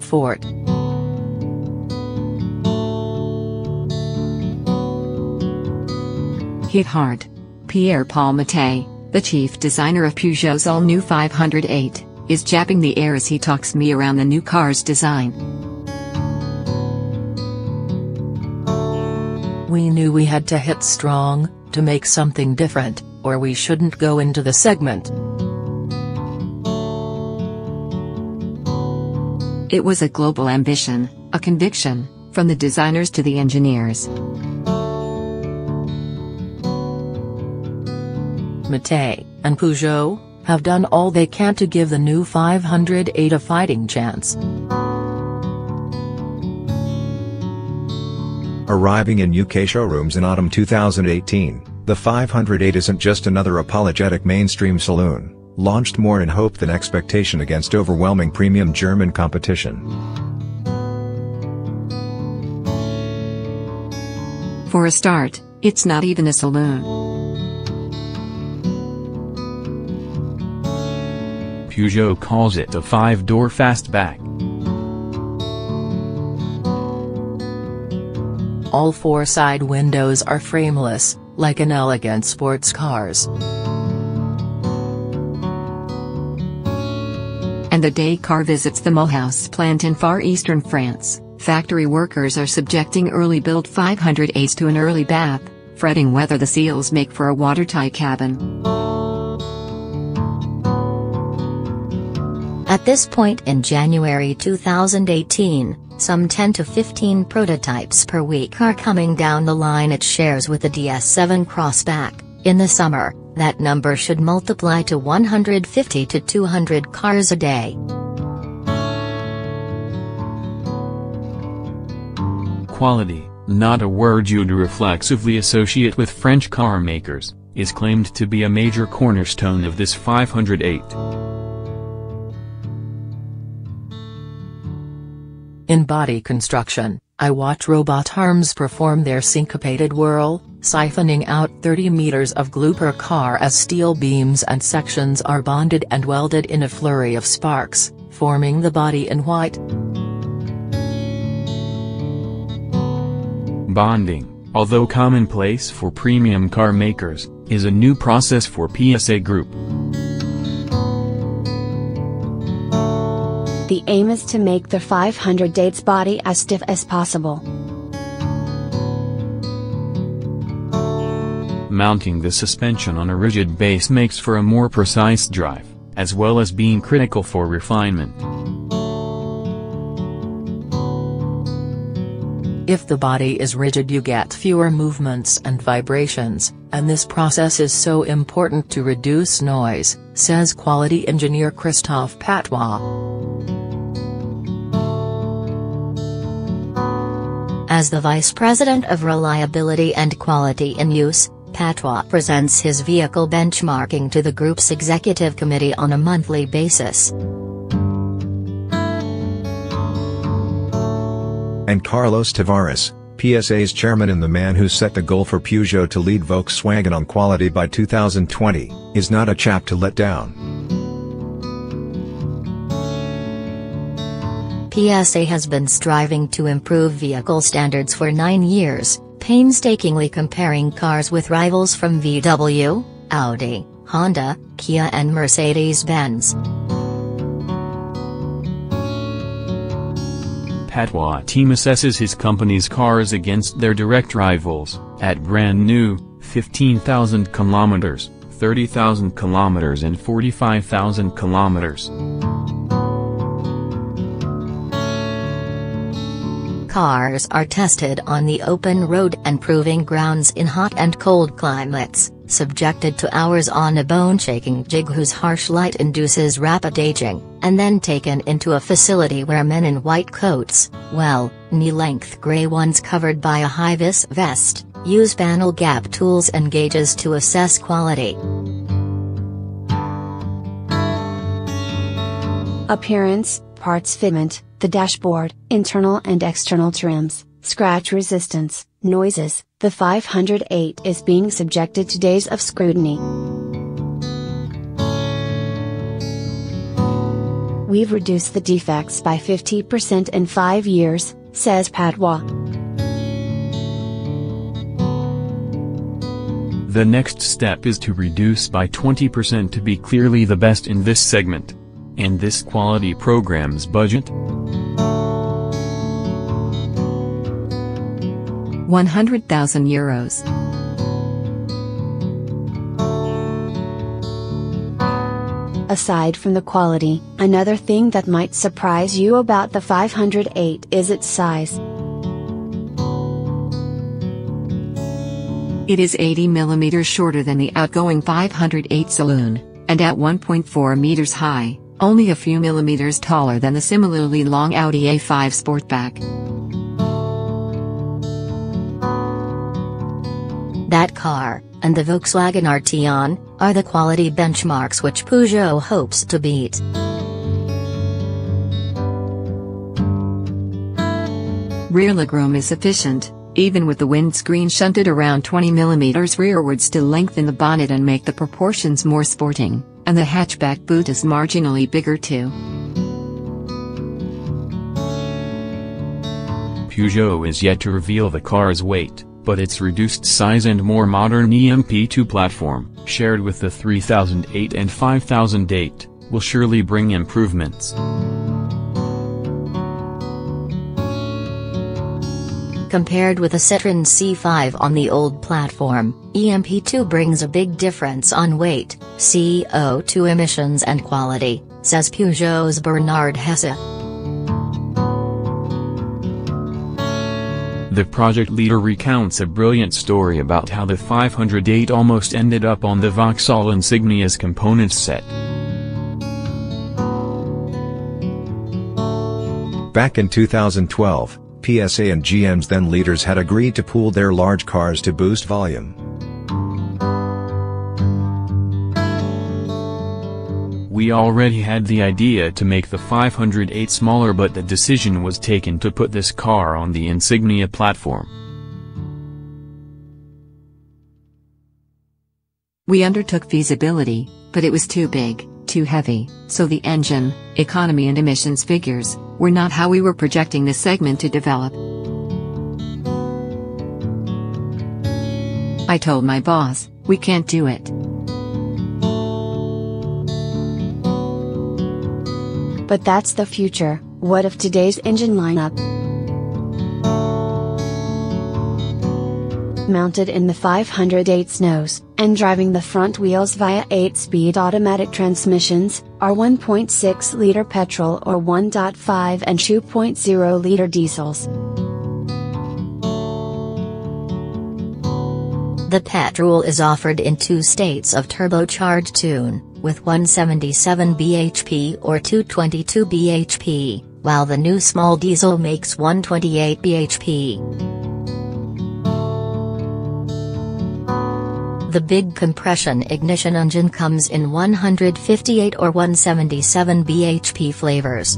fort. Hit hard. Pierre-Paul Mattei, the chief designer of Peugeot's all-new 508, is jabbing the air as he talks me around the new car's design. We knew we had to hit strong, to make something different, or we shouldn't go into the segment. It was a global ambition, a conviction, from the designers to the engineers. Mattei and Peugeot have done all they can to give the new 508 a fighting chance. Arriving in UK showrooms in autumn 2018, the 508 isn't just another apologetic mainstream saloon, launched more in hope than expectation against overwhelming premium German competition. For a start, it's not even a saloon. Peugeot calls it a 5-door fastback. All 4 side windows are frameless, like in elegant sports cars. And the day car visits the Mulhouse plant in far eastern France, factory workers are subjecting early-built 508s to an early bath, fretting whether the seals make for a watertight cabin. At this point in January 2018, some 10 to 15 prototypes per week are coming down the line it shares with the DS7 Crossback. In the summer, that number should multiply to 150 to 200 cars a day. Quality, not a word you'd reflexively associate with French car makers, is claimed to be a major cornerstone of this 508. In body construction, I watch robot arms perform their syncopated whirl, siphoning out 30 meters of glue per car as steel beams and sections are bonded and welded in a flurry of sparks, forming the body in white. Bonding, although commonplace for premium car makers, is a new process for PSA Group. The aim is to make the 508's body as stiff as possible. Mounting the suspension on a rigid base makes for a more precise drive, as well as being critical for refinement. If the body is rigid, you get fewer movements and vibrations, and this process is so important to reduce noise, says quality engineer Christophe Patois. As the Vice President of Reliability and Quality in Use, Patois presents his vehicle benchmarking to the group's executive committee on a monthly basis. And Carlos Tavares, PSA's chairman and the man who set the goal for Peugeot to lead Volkswagen on quality by 2020, is not a chap to let down. PSA has been striving to improve vehicle standards for 9 years, painstakingly comparing cars with rivals from VW, Audi, Honda, Kia and Mercedes-Benz. Patois team assesses his company's cars against their direct rivals, at brand new, 15,000 kilometers, 30,000 kilometers and 45,000 kilometers. Cars are tested on the open road and proving grounds in hot and cold climates, subjected to hours on a bone-shaking jig whose harsh light induces rapid aging, and then taken into a facility where men in white coats, well, knee-length grey ones covered by a high-vis vest, use panel gap tools and gauges to assess quality. Appearance, parts fitment, the dashboard, internal and external trims, scratch resistance, noises. The 508 is being subjected to days of scrutiny. We've reduced the defects by 50% in 5 years, says Patois. The next step is to reduce by 20% to be clearly the best in this segment. And this quality program's budget? €100,000. Aside from the quality, another thing that might surprise you about the 508 is its size. It is 80 mm shorter than the outgoing 508 saloon, and at 1.4 meters high, only a few millimeters taller than the similarly long Audi A5 Sportback. That car, and the Volkswagen Arteon, are the quality benchmarks which Peugeot hopes to beat. Rear legroom is sufficient, even with the windscreen shunted around 20 mm rearwards to lengthen the bonnet and make the proportions more sporting, and the hatchback boot is marginally bigger too. Peugeot is yet to reveal the car's weight, but its reduced size and more modern EMP2 platform, shared with the 3008 and 5008, will surely bring improvements. Compared with the Citroën C5 on the old platform, EMP2 brings a big difference on weight, CO2 emissions and quality, says Peugeot's Bernard Hesse. The project leader recounts a brilliant story about how the 508 almost ended up on the Vauxhall Insignia's components set. Back in 2012, PSA and GM's then leaders had agreed to pool their large cars to boost volume. We already had the idea to make the 508 smaller, but the decision was taken to put this car on the Insignia platform. We undertook feasibility, but it was too big, too heavy, so the engine, economy and emissions figures were not how we were projecting this segment to develop. I told my boss, we can't do it. But that's the future. What if today's engine lineup? Mounted in the 508's nose, and driving the front wheels via 8-speed automatic transmissions, are 1.6-liter petrol or 1.5 and 2.0-liter diesels. The petrol is offered in 2 states of turbocharged tune, with 177 bhp or 222 bhp, while the new small diesel makes 128 bhp. The big compression ignition engine comes in 158 or 177 bhp flavors.